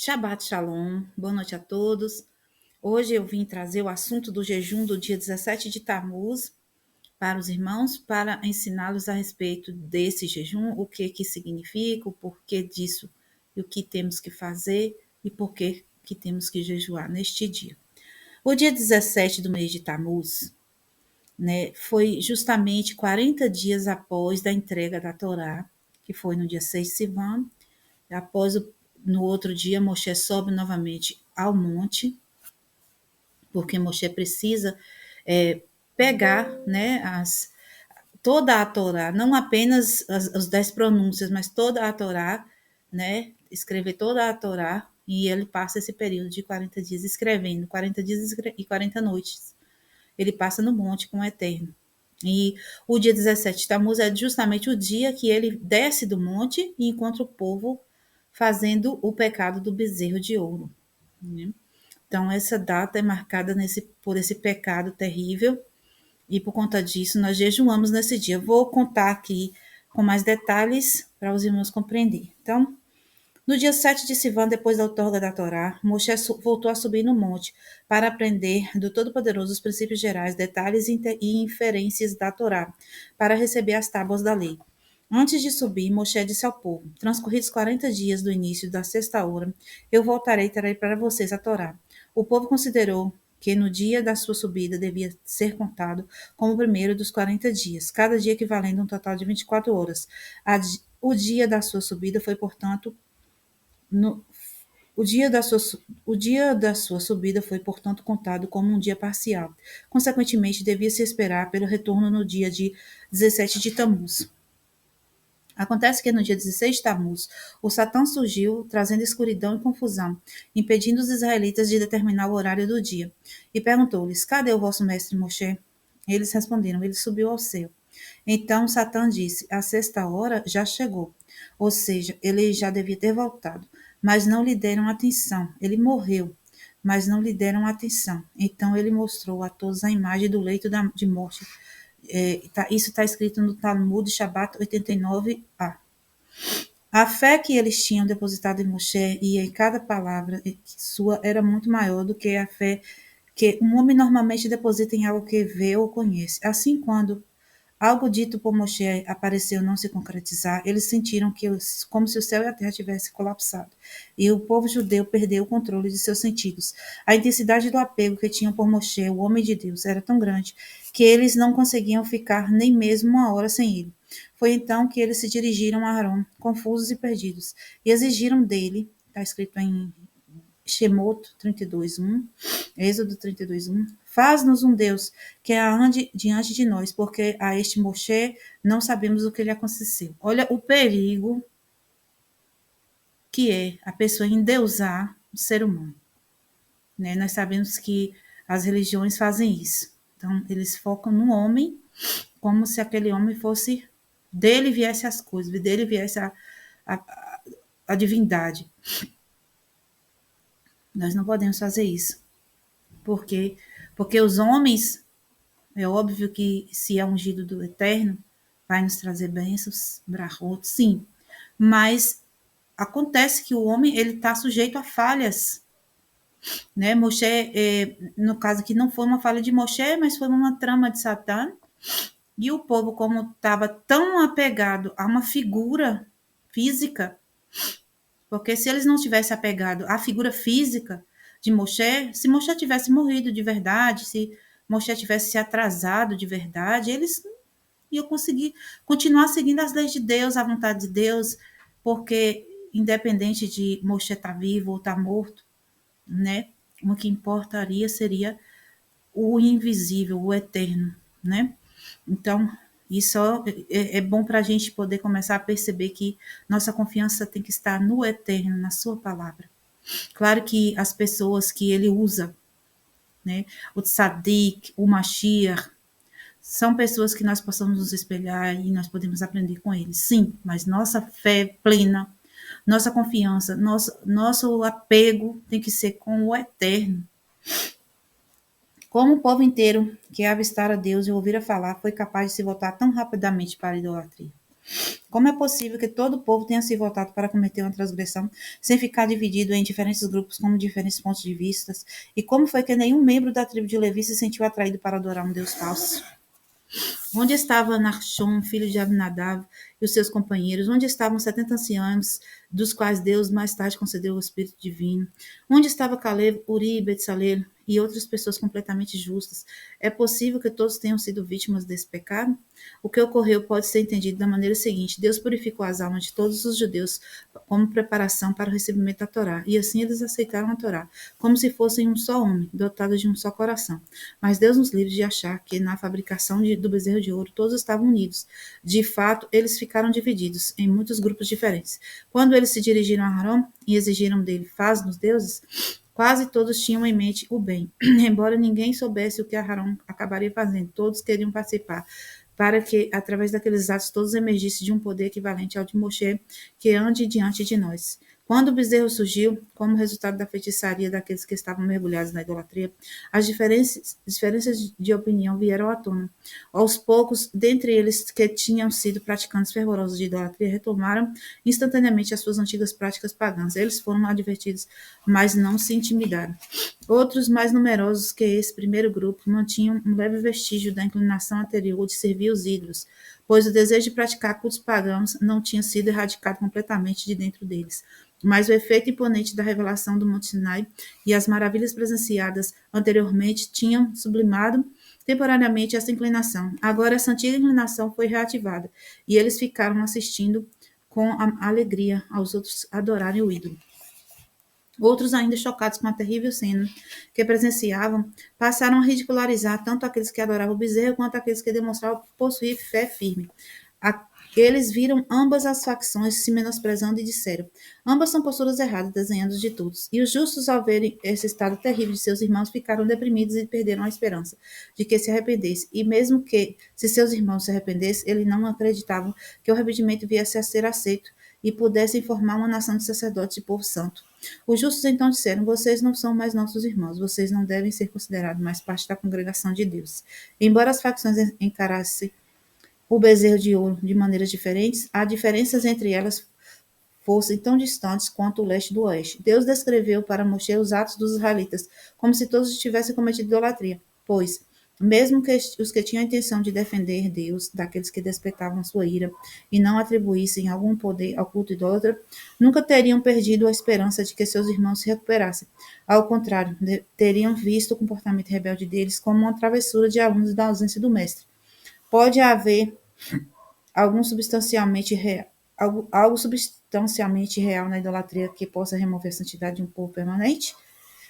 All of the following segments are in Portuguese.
Shabbat Shalom, boa noite a todos. Hoje eu vim trazer o assunto do jejum do dia 17 de Tammuz para os irmãos, para ensiná-los a respeito desse jejum, o que significa, o porquê disso, e o que temos que fazer e por que temos que jejuar neste dia. O dia 17 do mês de Tammuz, né, foi justamente 40 dias após da entrega da Torá, que foi no dia 6 de Sivan. No outro dia, Moshe sobe novamente ao monte, porque Moshe precisa pegar, né, toda a Torá, não apenas os 10 pronúncias, mas toda a Torá, né, escrever toda a Torá, e ele passa esse período de 40 dias escrevendo, 40 dias e 40 noites. Ele passa no monte com o Eterno. E o dia 17 de Tammuz é justamente o dia que ele desce do monte e encontra o povo fazendo o pecado do bezerro de ouro, né? Então, essa data é marcada por esse pecado terrível, e por conta disso, nós jejuamos nesse dia. Eu vou contar aqui com mais detalhes para os irmãos compreender. Então, no dia 7 de Sivan, depois da outorga da Torá, Moshe voltou a subir no monte para aprender do Todo-Poderoso os princípios gerais, detalhes e inferências da Torá, para receber as tábuas da lei. Antes de subir, Moshe disse ao povo: Transcorridos 40 dias do início da sexta hora, eu voltarei e trarei para vocês a Torá. O povo considerou que no dia da sua subida devia ser contado como o primeiro dos 40 dias, cada dia equivalendo a um total de 24 horas. O dia da sua subida foi, portanto, no, o dia da sua subida foi, portanto, contado como um dia parcial. Consequentemente, devia-se esperar pelo retorno no dia de 17 de Tammuz. Acontece que no dia 16 de Tammuz, o Satã surgiu, trazendo escuridão e confusão, impedindo os israelitas de determinar o horário do dia. E perguntou-lhes: Cadê o vosso mestre Moshe? Eles responderam: Ele subiu ao céu. Então Satã disse: A sexta hora já chegou. Ou seja, ele já devia ter voltado. Mas não lhe deram atenção. Ele morreu, mas não lhe deram atenção. Então ele mostrou a todos a imagem do leito de morte. Isso está escrito no Talmud Shabbat 89a. A fé que eles tinham depositado em Moshe e em cada palavra sua era muito maior do que a fé que um homem normalmente deposita em algo que vê ou conhece. Assim, quando algo dito por Moshe apareceu não se concretizar, eles sentiram como se o céu e a terra tivessem colapsado. E o povo judeu perdeu o controle de seus sentidos. A intensidade do apego que tinham por Moshe, o homem de Deus, era tão grande que eles não conseguiam ficar nem mesmo uma hora sem ele. Foi então que eles se dirigiram a Arão, confusos e perdidos, e exigiram dele, está escrito em Shemot 32:1, Êxodo 32:1, faz-nos um Deus que ande diante de nós, porque a este Moshe não sabemos o que lhe aconteceu. Olha o perigo que é a pessoa endeusar o ser humano, né? Nós sabemos que as religiões fazem isso. Então, eles focam no homem como se aquele homem fosse, dele viesse as coisas, dele viesse a, a divindade. Nós não podemos fazer isso. Por quê? Porque os homens, é óbvio que se é ungido do Eterno, vai nos trazer bênçãos, brachot, sim. Mas acontece que o homem ele está sujeito a falhas, né? Moshe, no caso aqui não foi uma falha de Moshe, mas foi uma trama de Satã. E o povo, como estava tão apegado a uma figura física, porque se eles não tivessem apegado à figura física de Moshe, se Moshe tivesse morrido de verdade, se Moshe tivesse se atrasado de verdade, eles iam conseguir continuar seguindo as leis de Deus, a vontade de Deus, porque independente de Moshe estar vivo ou estar morto, né? O que importaria seria o invisível, o eterno, né? Então, isso é bom para a gente poder começar a perceber que nossa confiança tem que estar no eterno, na sua palavra. Claro que as pessoas que ele usa, né, o tzadik, o Mashiach, são pessoas que nós possamos nos espelhar e nós podemos aprender com eles, sim, mas nossa fé plena, nossa confiança, nosso apego tem que ser com o eterno. Como o povo inteiro que avistar a Deus e ouvira falar foi capaz de se voltar tão rapidamente para a idolatria? Como é possível que todo o povo tenha se voltado para cometer uma transgressão, sem ficar dividido em diferentes grupos com diferentes pontos de vista? E como foi que nenhum membro da tribo de Levi se sentiu atraído para adorar um Deus falso? Onde estava Nachshon, filho de Abinadab, e os seus companheiros? Onde estavam 70 anciãos, dos quais Deus mais tarde concedeu o Espírito Divino? Onde estava Caleb, Uri e Betsalel e outras pessoas completamente justas? É possível que todos tenham sido vítimas desse pecado? O que ocorreu pode ser entendido da maneira seguinte: Deus purificou as almas de todos os judeus como preparação para o recebimento da Torá, e assim eles aceitaram a Torá, como se fossem um só homem, dotados de um só coração. Mas Deus nos livre de achar que na fabricação do bezerro de ouro todos estavam unidos. De fato, eles ficaram divididos em muitos grupos diferentes. Quando eles se dirigiram a Arão e exigiram dele: faz-nos deuses, quase todos tinham em mente o bem. Embora ninguém soubesse o que Arão acabaria fazendo, todos queriam participar, para que, através daqueles atos, todos emergissem de um poder equivalente ao de Moshe, que ande diante de nós. Quando o bezerro surgiu, como resultado da feitiçaria daqueles que estavam mergulhados na idolatria, as diferenças de opinião vieram à tona. Aos poucos, dentre eles que tinham sido praticantes fervorosos de idolatria, retomaram instantaneamente as suas antigas práticas pagãs. Eles foram advertidos, mas não se intimidaram. Outros, mais numerosos que esse primeiro grupo, mantinham um leve vestígio da inclinação anterior de servir os ídolos, pois o desejo de praticar cultos pagãos não tinha sido erradicado completamente de dentro deles. Mas o efeito imponente da revelação do Monte Sinai e as maravilhas presenciadas anteriormente tinham sublimado temporariamente essa inclinação. Agora essa antiga inclinação foi reativada, e eles ficaram assistindo com alegria aos outros adorarem o ídolo. Outros, ainda chocados com a terrível cena que presenciavam, passaram a ridicularizar tanto aqueles que adoravam o bezerro quanto aqueles que demonstravam possuir fé firme. Eles viram ambas as facções se menosprezando e disseram: ambas são posturas erradas, desenhadas de todos. E os justos, ao verem esse estado terrível de seus irmãos, ficaram deprimidos e perderam a esperança de que se arrependesse. E mesmo que, se seus irmãos se arrependessem, eles não acreditavam que o arrependimento viesse a ser aceito e pudessem formar uma nação de sacerdotes e povo santo. Os justos então disseram: vocês não são mais nossos irmãos, vocês não devem ser considerados mais parte da congregação de Deus. Embora as facções encarassem o bezerro de ouro de maneiras diferentes, há diferenças entre elas fossem tão distantes quanto o leste do oeste. Deus descreveu para Moshe os atos dos israelitas, como se todos tivessem cometido idolatria, pois, mesmo que os que tinham a intenção de defender Deus daqueles que despertavam sua ira e não atribuíssem algum poder ao culto idólatra, nunca teriam perdido a esperança de que seus irmãos se recuperassem. Ao contrário, teriam visto o comportamento rebelde deles como uma travessura de alunos da ausência do mestre. Pode haver algum substancialmente real, algo substancialmente real na idolatria que possa remover a santidade de um povo permanente?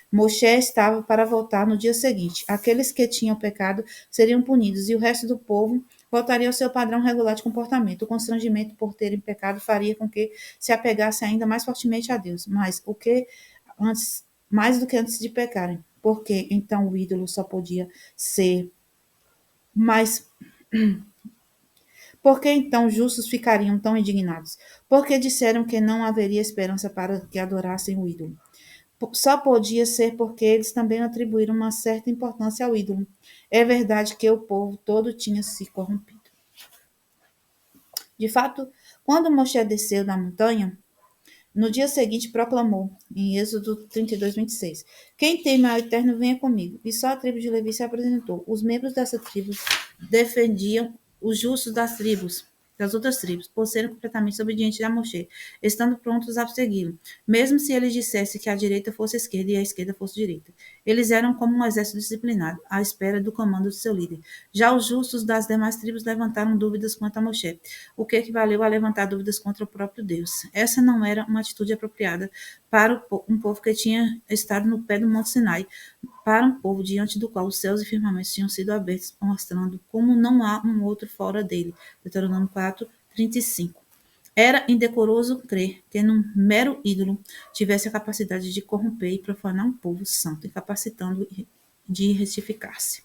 Moshe estava para voltar no dia seguinte. Aqueles que tinham pecado seriam punidos e o resto do povo voltaria ao seu padrão regular de comportamento. O constrangimento por terem pecado faria com que se apegassem ainda mais fortemente a Deus, mas o que antes, mais do que antes de pecarem, porque então o ídolo só podia ser mais. Por que então justos ficariam tão indignados? Porque disseram que não haveria esperança para que adorassem o ídolo. Só podia ser porque eles também atribuíram uma certa importância ao ídolo. É verdade que o povo todo tinha se corrompido. De fato, quando Moshe desceu da montanha, no dia seguinte proclamou, em Êxodo 32, 26, quem teme ao Eterno, venha comigo. E só a tribo de Levi se apresentou. Os membros dessa tribo defendiam os justos das outras tribos, por serem completamente desobedientes a Moshe, estando prontos a segui-lo, mesmo se ele dissesse que a direita fosse esquerda e a esquerda fosse direita. Eles eram como um exército disciplinado, à espera do comando de seu líder. Já os justos das demais tribos levantaram dúvidas quanto a Moshe, o que equivaleu a levantar dúvidas contra o próprio Deus. Essa não era uma atitude apropriada para um povo que tinha estado no pé do Monte Sinai, para um povo diante do qual os céus e firmamentos tinham sido abertos, mostrando como não há um outro fora dele. Deuteronômio 4, 35. Era indecoroso crer que num mero ídolo tivesse a capacidade de corromper e profanar um povo santo, incapacitando de retificar-se.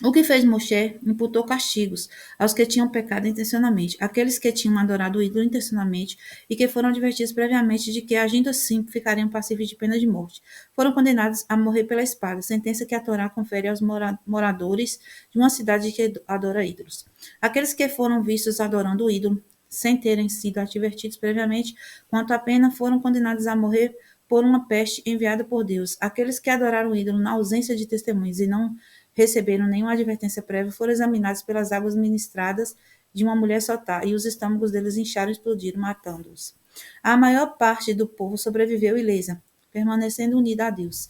O que fez Moshe imputou castigos aos que tinham pecado intencionalmente, aqueles que tinham adorado o ídolo intencionalmente e que foram advertidos previamente de que, agindo assim, ficariam passíveis de pena de morte. Foram condenados a morrer pela espada, sentença que a Torá confere aos moradores de uma cidade que adora ídolos. Aqueles que foram vistos adorando o ídolo, sem terem sido advertidos previamente quanto à pena, foram condenados a morrer por uma peste enviada por Deus. Aqueles que adoraram o ídolo na ausência de testemunhas e não receberam nenhuma advertência prévia, foram examinados pelas águas ministradas de uma mulher soltar, e os estômagos deles incharam e explodiram, matando-os. A maior parte do povo sobreviveu ilesa, permanecendo unida a Deus.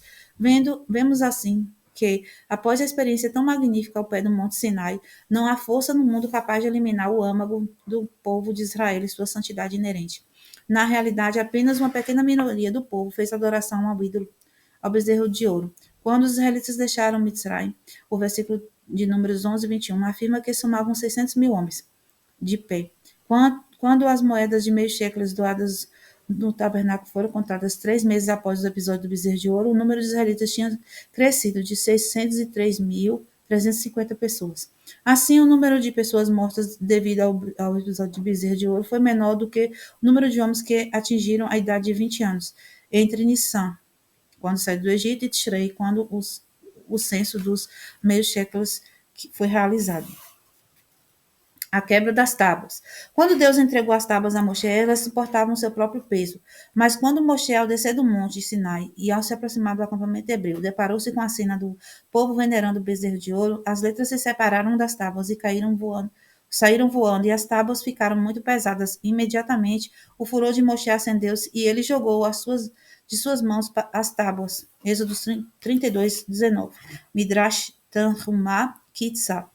Vemos assim que, após a experiência tão magnífica ao pé do Monte Sinai, não há força no mundo capaz de eliminar o âmago do povo de Israel e sua santidade inerente. Na realidade, apenas uma pequena minoria do povo fez adoração ao ídolo, ao bezerro de ouro. Quando os israelitas deixaram Mitzrayim, o versículo de Números 11, 21, afirma que somavam 600 mil homens de pé. Quando as moedas de meio século doadas no tabernáculo foram contadas 3 meses após o episódio do bezerro de ouro, o número de israelitas tinha crescido de 603.350 pessoas. Assim, o número de pessoas mortas devido ao episódio de bezerro de ouro foi menor do que o número de homens que atingiram a idade de 20 anos, entre Nissan, quando saiu do Egito, e Tishrei, quando o censo dos meios séculos foi realizado. A quebra das tábuas. Quando Deus entregou as tábuas a Moshe, elas suportavam seu próprio peso. Mas quando Moshe, ao descer do monte Sinai e ao se aproximar do acampamento hebreu, deparou-se com a cena do povo venerando o bezerro de ouro, as letras se separaram das tábuas e saíram voando, e as tábuas ficaram muito pesadas. Imediatamente, o furor de Moshe acendeu-se e ele jogou de suas mãos as tábuas. Êxodo 32, 19. Midrash Tanhumá Kitzá.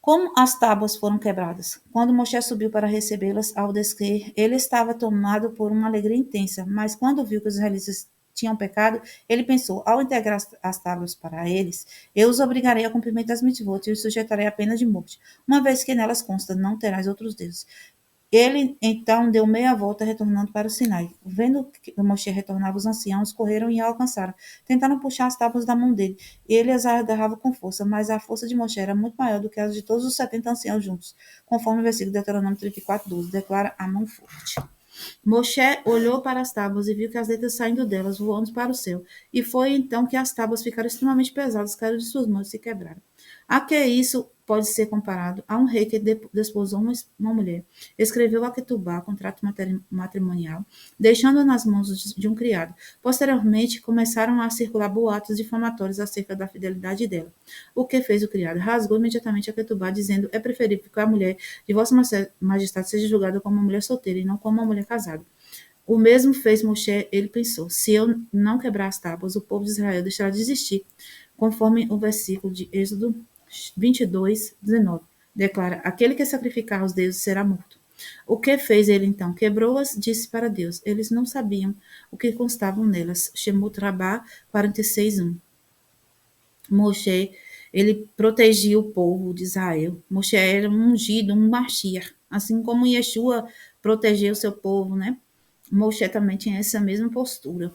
Como as tábuas foram quebradas? Quando Moshe subiu para recebê-las, ao descer, ele estava tomado por uma alegria intensa, mas quando viu que os israelitas tinham pecado, ele pensou, ao integrar as tábuas para eles, eu os obrigarei ao cumprimento das mitzvot e os sujeitarei à pena de morte, uma vez que nelas consta, não terás outros deuses. Ele então deu meia volta, retornando para o Sinai. Vendo que Moshe retornava, os anciãos correram e o alcançaram. Tentaram puxar as tábuas da mão dele. Ele as agarrava com força, mas a força de Moshe era muito maior do que a de todos os 70 anciãos juntos, conforme o versículo de Deuteronômio 34, 12, declara a mão forte. Moshe olhou para as tábuas e viu que as letras saindo delas, voando para o céu. E foi então que as tábuas ficaram extremamente pesadas, caíram de suas mãos e se quebraram. A que isso pode ser comparado a um rei que desposou uma mulher, escreveu a Ketubá, contrato matrimonial, deixando-a nas mãos de um criado. Posteriormente, começaram a circular boatos difamatórios acerca da fidelidade dela. O que fez o criado? Rasgou imediatamente a Ketubá, dizendo: é preferível que a mulher de vossa majestade seja julgada como uma mulher solteira e não como uma mulher casada. O mesmo fez Moshe, ele pensou: se eu não quebrar as tábuas, o povo de Israel deixará de existir, conforme o versículo de Êxodo 22, 19. Declara: aquele que sacrificar aos deuses será morto. O que fez ele então? Quebrou-as, disse para Deus. Eles não sabiam o que constavam nelas. Shemot Rabá 46, 1. Moshe, ele protegia o povo de Israel. Moshe era um ungido, um Mashiach. Assim como Yeshua protegeu o seu povo, né? Moshe também tinha essa mesma postura.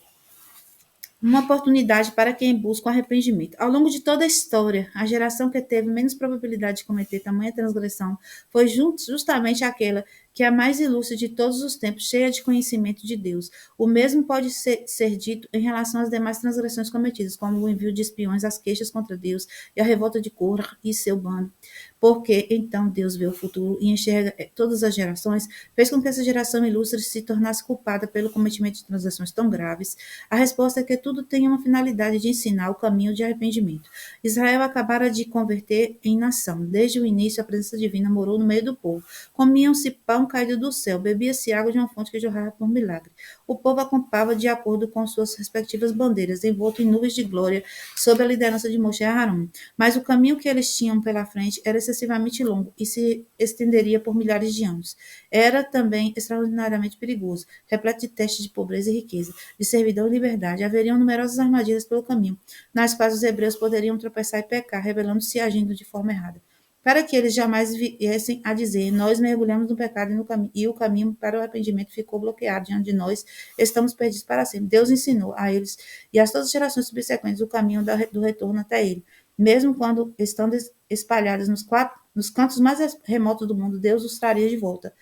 Uma oportunidade para quem busca o arrependimento. Ao longo de toda a história, a geração que teve menos probabilidade de cometer tamanha transgressão foi justamente aquela que é a mais ilustre de todos os tempos, cheia de conhecimento de Deus. O mesmo pode ser dito em relação às demais transgressões cometidas, como o envio de espiões, as queixas contra Deus e a revolta de Korah e seu bando. Porque então Deus vê o futuro e enxerga todas as gerações, fez com que essa geração ilustre se tornasse culpada pelo cometimento de transações tão graves. A resposta é que tudo tem uma finalidade de ensinar o caminho de arrependimento. Israel acabara de converter em nação. Desde o início, a presença divina morou no meio do povo. Comiam-se pão caído do céu, bebia-se água de uma fonte que jorrava por milagre. O povo acampava de acordo com suas respectivas bandeiras, envolto em nuvens de glória, sob a liderança de Moshe e Aharon. Mas o caminho que eles tinham pela frente era excessivamente longo e se estenderia por milhares de anos. Era também extraordinariamente perigoso, repleto de testes de pobreza e riqueza, de servidão e liberdade. Haveriam numerosas armadilhas pelo caminho, nas quais os hebreus poderiam tropeçar e pecar, revelando-se e agindo de forma errada. Para que eles jamais viessem a dizer: nós mergulhamos no pecado e o caminho para o arrependimento ficou bloqueado diante de nós, estamos perdidos para sempre. Deus ensinou a eles e a todas as gerações subsequentes o caminho do retorno até ele. Mesmo quando estão espalhados nos cantos mais remotos do mundo, Deus os traria de volta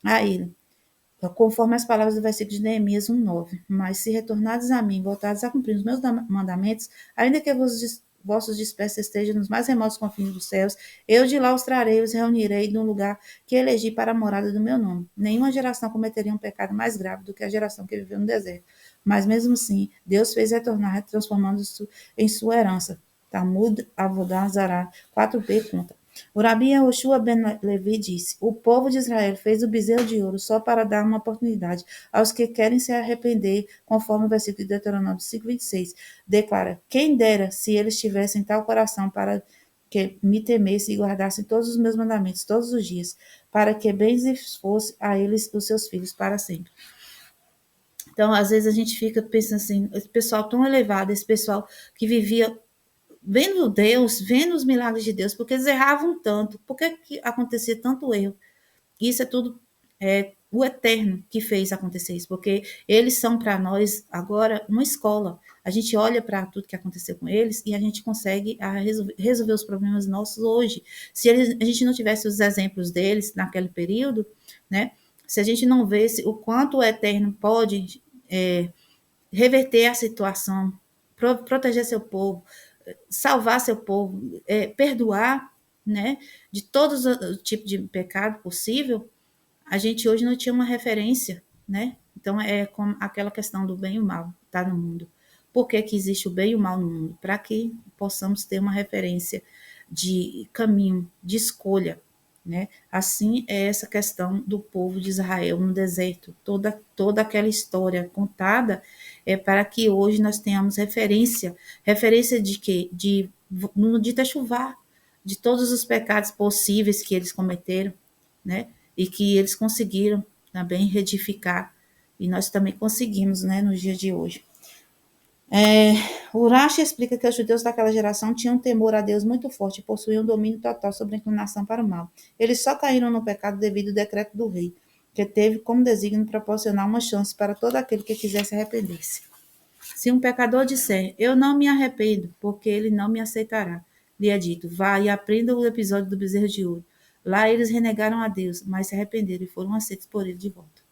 a ele, conforme as palavras do versículo de Neemias 1:9. Mas se retornares a mim, voltares a cumprir os meus mandamentos, ainda que vossos dispersos estejam nos mais remotos confins dos céus, eu de lá os trarei e os reunirei num lugar que elegi para a morada do meu nome. Nenhuma geração cometeria um pecado mais grave do que a geração que viveu no deserto. Mas mesmo assim, Deus fez retornar, transformando-se em sua herança. Talmud Avodah Zarah 4b conta. O Rabi Yehoshua ben Levi disse: O povo de Israel fez o bezerro de ouro só para dar uma oportunidade aos que querem se arrepender, conforme o versículo de Deuteronômio 5:26 declara: Quem dera se eles tivessem tal coração para que me temessem e guardassem todos os meus mandamentos todos os dias, para que bens fosse a eles os seus filhos para sempre. Então, às vezes a gente fica pensando assim, esse pessoal tão elevado, esse pessoal que vivia vendo Deus, vendo os milagres de Deus, porque eles erravam tanto, por que acontecia tanto erro? Isso é tudo o Eterno que fez acontecer isso, porque eles são para nós agora uma escola. A gente olha para tudo que aconteceu com eles e a gente consegue resolver os problemas nossos hoje. Se a gente não tivesse os exemplos deles naquele período, né? Se a gente não vesse o quanto o Eterno pode reverter a situação, proteger seu povo, salvar seu povo, perdoar, né, de todos os tipos de pecado possível, a gente hoje não tinha uma referência, né? Então é como aquela questão do bem e o mal tá no mundo. Por que que existe o bem e o mal no mundo? Para que possamos ter uma referência de caminho, de escolha, né? Assim é essa questão do povo de Israel no deserto. Toda aquela história contada é para que hoje nós tenhamos referência. Referência de quê? De Techuvá, de todos os pecados possíveis que eles cometeram, né? E que eles conseguiram também retificar. E nós também conseguimos, né, nos dias de hoje. O Rashi explica que os judeus daquela geração tinham um temor a Deus muito forte e possuíam um domínio total sobre a inclinação para o mal. Eles só caíram no pecado devido ao decreto do rei, que teve como desígnio proporcionar uma chance para todo aquele que quisesse arrepender-se. Se um pecador disser, eu não me arrependo, porque ele não me aceitará, lhe é dito, vá e aprenda o episódio do bezerro de ouro. Lá eles renegaram a Deus, mas se arrependeram e foram aceitos por ele de volta.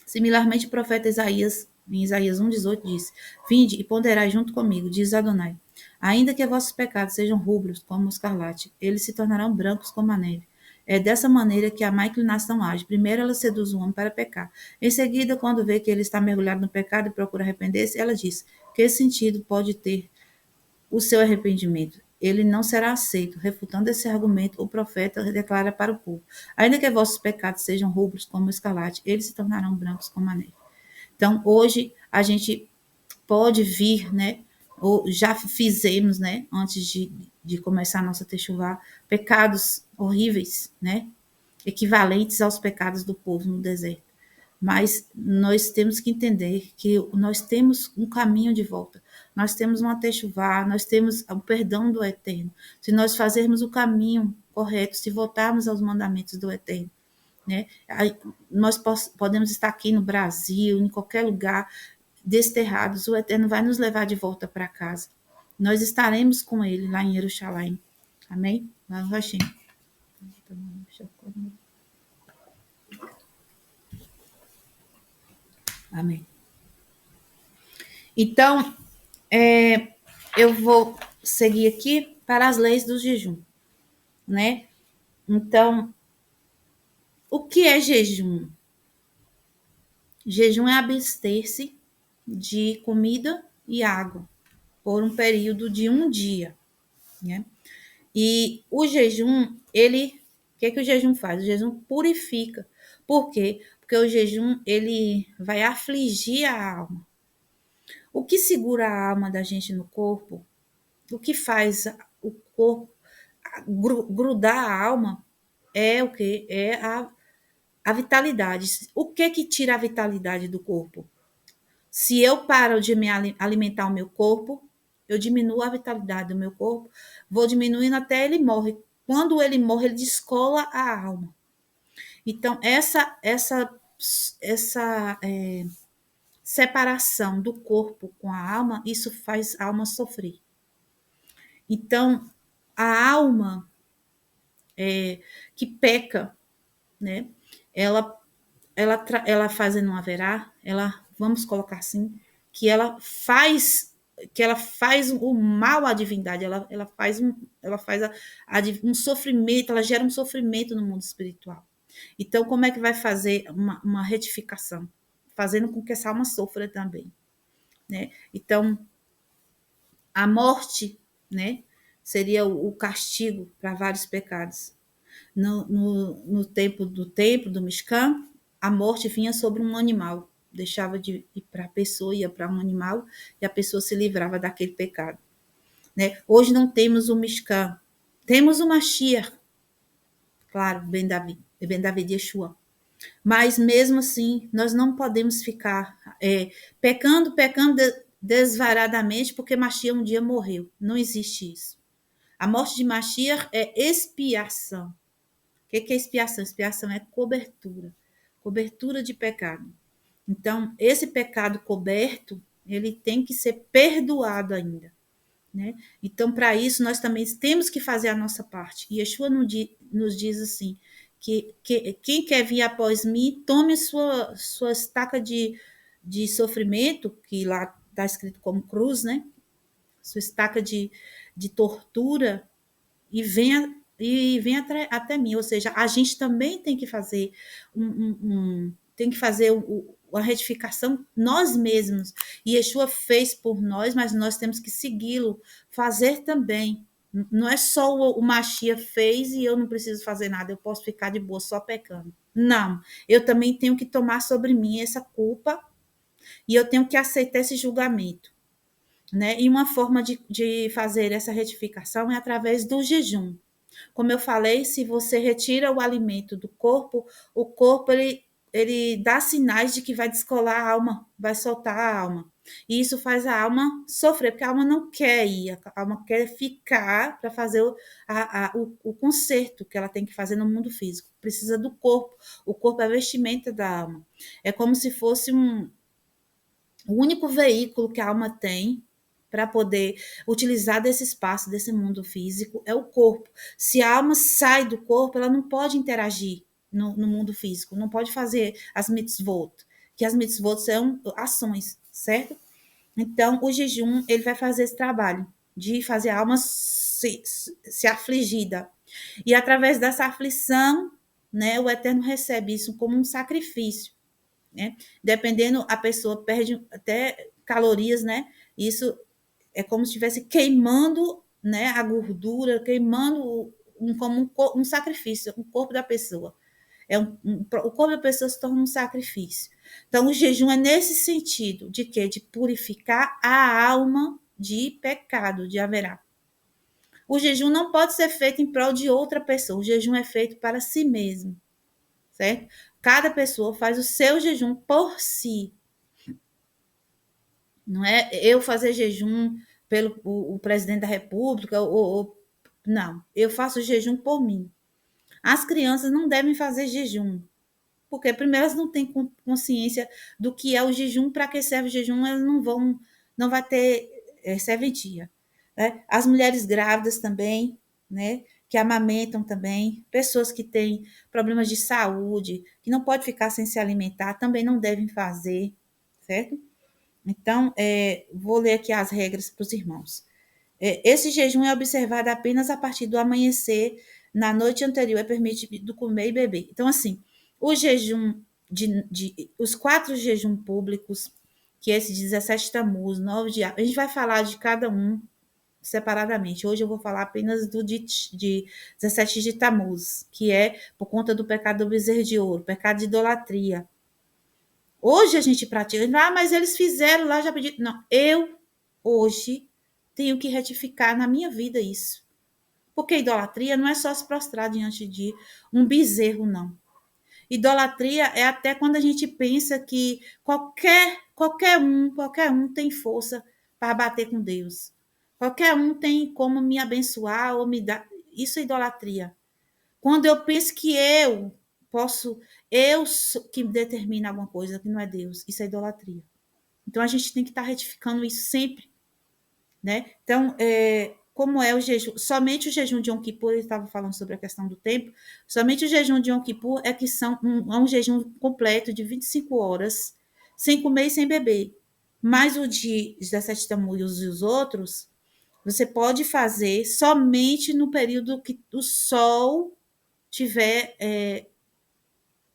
Similarmente, o profeta Isaías, em Isaías 1,18, diz: Vinde e ponderai junto comigo, diz Adonai. Ainda que vossos pecados sejam rubros como o escarlate, eles se tornarão brancos como a neve. É dessa maneira que a má inclinação age. Primeiro ela seduz o homem para pecar. Em seguida, quando vê que ele está mergulhado no pecado e procura arrepender-se, ela diz: Que sentido pode ter o seu arrependimento? Ele não será aceito. Refutando esse argumento, o profeta declara para o povo: Ainda que vossos pecados sejam rubros como o escarlate, eles se tornarão brancos como a neve. Então, hoje, a gente pode vir, né? Ou já fizemos, né? Antes de começar a nossa techuvá, pecados horríveis, né? Equivalentes aos pecados do povo no deserto. Mas nós temos que entender que nós temos um caminho de volta. Nós temos uma techuvá, nós temos o perdão do Eterno. Se nós fazermos o caminho correto, se voltarmos aos mandamentos do Eterno, né? Nós podemos estar aqui no Brasil, em qualquer lugar, desterrados, o Eterno vai nos levar de volta para casa. Nós estaremos com Ele lá em Jerusalém. Amém? Lá no Hashem. Amém. Então, eu vou seguir aqui para as leis do jejum, né? Então, o que é jejum? Jejum é abster-se de comida e água por um período de um dia, né? E o jejum, o que o jejum faz? O jejum purifica. Por quê? Porque o jejum, ele vai afligir a alma. O que segura a alma da gente no corpo, o que faz o corpo grudar a alma é o quê? É a vitalidade. O que tira a vitalidade do corpo? Se eu paro de me alimentar o meu corpo, eu diminuo a vitalidade do meu corpo, vou diminuindo até ele morre. Quando ele morre, ele descola a alma. Então, essa separação do corpo com a alma, isso faz a alma sofrer. Então, a alma que peca, né? Ela, ela fazendo um haverá, ela, vamos colocar assim, que ela faz o mal à divindade, ela faz um sofrimento, ela gera um sofrimento no mundo espiritual. Então, como é que vai fazer uma retificação? Fazendo com que essa alma sofra também, né? Então, a morte, né, seria o castigo para vários pecados. No tempo do Mishkan, a morte vinha sobre um animal, deixava de ir para a pessoa, ia para um animal, e a pessoa se livrava daquele pecado. Né? Hoje não temos o Mishkan, temos o Mashiach, claro, Ben David Yeshua. Mas mesmo assim, nós não podemos ficar pecando desvaradamente, porque Mashiach um dia morreu. Não existe isso. A morte de Mashiach é expiação. O que é expiação? Expiação é cobertura. Cobertura de pecado. Então, esse pecado coberto, ele tem que ser perdoado ainda. Né? Então, para isso, nós também temos que fazer a nossa parte. E Yeshua nos diz assim, que quem quer vir após mim, tome sua estaca de sofrimento, que lá está escrito como cruz, né? Sua estaca de tortura, e venha até mim. Ou seja, a gente também tem que fazer tem que fazer a retificação nós mesmos. E Yeshua fez por nós, mas nós temos que segui-lo, fazer também. Não é só o Machia fez e eu não preciso fazer nada, eu posso ficar de boa só pecando. Não, eu também tenho que tomar sobre mim essa culpa e eu tenho que aceitar esse julgamento. Né? E uma forma de fazer essa retificação é através do jejum. Como eu falei, se você retira o alimento do corpo, o corpo ele dá sinais de que vai descolar a alma, vai soltar a alma. E isso faz a alma sofrer, porque a alma não quer ir, a alma quer ficar para fazer o conserto que ela tem que fazer no mundo físico. Precisa do corpo. O corpo é a vestimenta da alma. É como se fosse o único veículo que a alma tem para poder utilizar desse espaço, desse mundo físico, é o corpo. Se a alma sai do corpo, ela não pode interagir no mundo físico, não pode fazer as mitzvot, que as mitzvot são ações, certo? Então, o jejum, ele vai fazer esse trabalho de fazer a alma se afligida. E através dessa aflição, né, o Eterno recebe isso como um sacrifício. Né? Dependendo, a pessoa perde até calorias, né? Isso é como se estivesse queimando, né, a gordura, queimando como um sacrifício, o corpo da pessoa. O corpo da pessoa se torna um sacrifício. Então, o jejum é nesse sentido, de quê? De purificar a alma de pecado, de haverá. O jejum não pode ser feito em prol de outra pessoa, o jejum é feito para si mesmo, certo? Cada pessoa faz o seu jejum por si. Não é eu fazer jejum pelo o presidente da República, não, eu faço jejum por mim. As crianças não devem fazer jejum, porque primeiro elas não têm consciência do que é o jejum, para que serve o jejum, elas não vai ter serventia. Né? As mulheres grávidas também, né, que amamentam também, pessoas que têm problemas de saúde, que não pode ficar sem se alimentar, também não devem fazer, certo? Então, vou ler aqui as regras para os irmãos. Esse jejum é observado apenas a partir do amanhecer, na noite anterior é permitido comer e beber. Então, assim, o jejum, os 4 jejuns públicos, que é esse 17 Tammuz, 9 de a gente vai falar de cada um separadamente. Hoje eu vou falar apenas do de 17 de Tammuz, que é por conta do pecado do bezerro de ouro, pecado de idolatria. Hoje a gente pratica, mas eles fizeram lá, já pedi. Não, eu hoje tenho que retificar na minha vida isso. Porque idolatria não é só se prostrar diante de um bezerro, não. Idolatria é até quando a gente pensa que qualquer um tem força para bater com Deus. Qualquer um tem como me abençoar ou me dar. Isso é idolatria. Quando eu penso que eu que determina alguma coisa que não é Deus, isso é idolatria. Então a gente tem que estar retificando isso sempre, né? Então, como é o jejum, somente o jejum de Yom Kippur, ele estava falando sobre a questão do tempo, somente o jejum de Yom Kippur é que é um jejum completo de 25 horas, sem comer e sem beber. Mas o de 17 Tammuz e os outros, você pode fazer somente no período que o sol tiver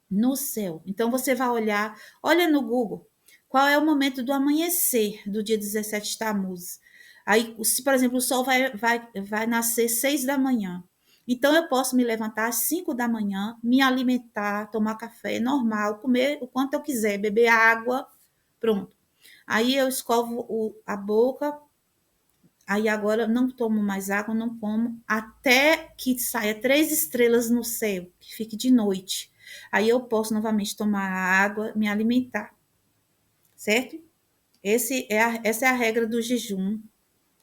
no céu. Então você vai olhar, olha no Google, qual é o momento do amanhecer do dia 17 de Tammuz. Aí, se, por exemplo, o sol vai nascer 6 da manhã. Então, eu posso me levantar às 5 da manhã, me alimentar, tomar café normal, comer o quanto eu quiser, beber água, pronto. Aí eu escovo a boca, aí agora não tomo mais água, não como, até que saia 3 estrelas no céu, que fique de noite. Aí eu posso novamente tomar água, me alimentar, certo? Essa é a regra do jejum.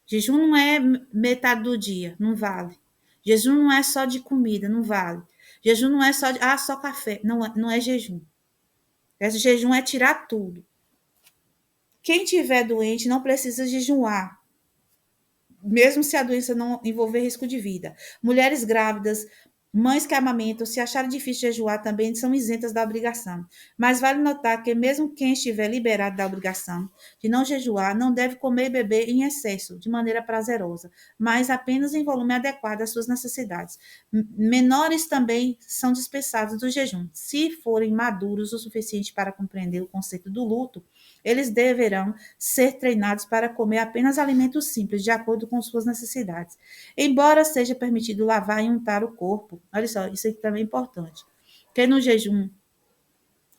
Jejum não é metade do dia, não vale. Jejum não é só de comida, não vale. Jejum não é só de, só café, não é jejum. Esse jejum é tirar tudo. Quem tiver doente não precisa jejuar, mesmo se a doença não envolver risco de vida. Mulheres grávidas, mães que amamentam, se acharem difícil jejuar, também são isentas da obrigação. Mas vale notar que mesmo quem estiver liberado da obrigação de não jejuar, não deve comer e beber em excesso, de maneira prazerosa, mas apenas em volume adequado às suas necessidades. Menores também são dispensados do jejum. Se forem maduros o suficiente para compreender o conceito do luto, eles deverão ser treinados para comer apenas alimentos simples, de acordo com suas necessidades. Embora seja permitido lavar e untar o corpo, olha só, isso aqui também é importante. Porque no jejum,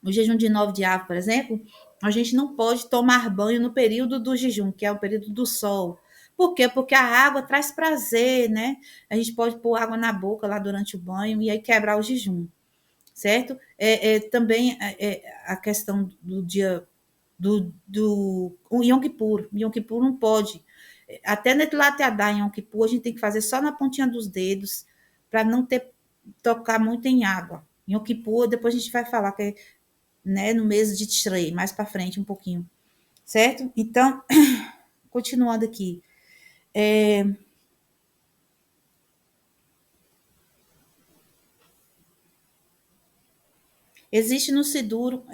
o jejum de 9 de Av, por exemplo, a gente não pode tomar banho no período do jejum, que é o período do sol. Por quê? Porque a água traz prazer, né? A gente pode pôr água na boca lá durante o banho e aí quebrar o jejum, certo? Também a questão do dia do o Yom Kippur. Yom Kippur não pode. Até Netilat Yadá em Yom Kippur, a gente tem que fazer só na pontinha dos dedos, para não tocar muito em água. Yom Kippur, depois a gente vai falar que é, né, no mês de Tishrei, mais para frente um pouquinho, certo? Então, continuando aqui. Existe no Siduro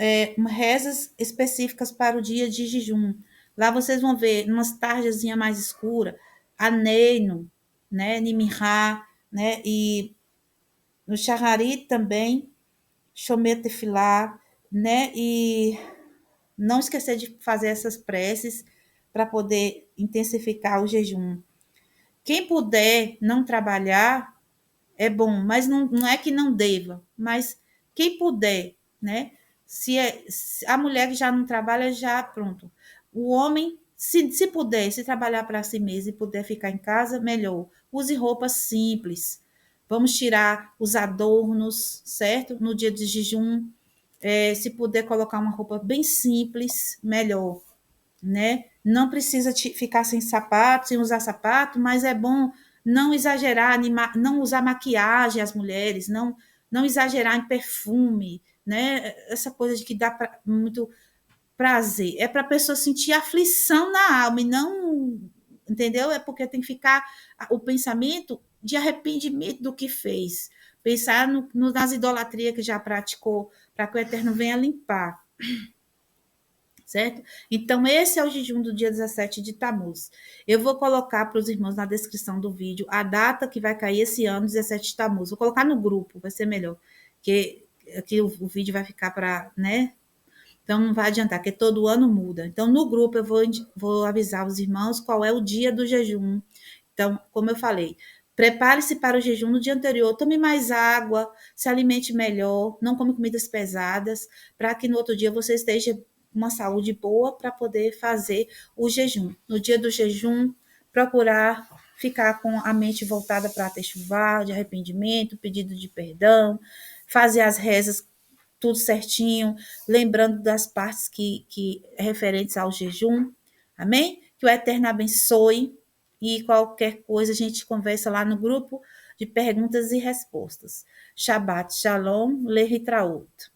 rezas específicas para o dia de jejum. Lá vocês vão ver, umas tarjazinha mais escura, Aneino, né, Nimirá, né, e no Shacharit também, Shomer Tefilá, né, e não esquecer de fazer essas preces para poder intensificar o jejum. Quem puder não trabalhar, é bom, mas não é que não deva, mas quem puder, né? Se a mulher que já não trabalha, já pronto. O homem, se puder, se trabalhar para si mesmo e puder ficar em casa, melhor. Use roupas simples. Vamos tirar os adornos, certo? No dia de jejum, se puder colocar uma roupa bem simples, melhor, né? Não precisa ficar sem sapato, sem usar sapato, mas é bom não exagerar, não usar maquiagem as mulheres, não exagerar em perfume, né? Essa coisa de que dá muito prazer. É para a pessoa sentir aflição na alma e não, entendeu? É porque tem que ficar o pensamento de arrependimento do que fez. Pensar nas idolatrias que já praticou, para que o Eterno venha limpar, certo? Então, esse é o jejum do dia 17 de Tammuz. Eu vou colocar para os irmãos na descrição do vídeo a data que vai cair esse ano, 17 de Tammuz. Vou colocar no grupo, vai ser melhor, porque aqui o vídeo vai ficar para, né? Então, não vai adiantar, porque todo ano muda. Então, no grupo, eu vou avisar os irmãos qual é o dia do jejum. Então, como eu falei, prepare-se para o jejum no dia anterior, tome mais água, se alimente melhor, não come comidas pesadas, para que no outro dia você esteja com uma saúde boa para poder fazer o jejum. No dia do jejum, procurar ficar com a mente voltada para a techuvá, de arrependimento, pedido de perdão, fazer as rezas tudo certinho, lembrando das partes que referentes ao jejum. Amém? Que o Eterno abençoe e qualquer coisa a gente conversa lá no grupo de perguntas e respostas. Shabbat Shalom, Lehitraot.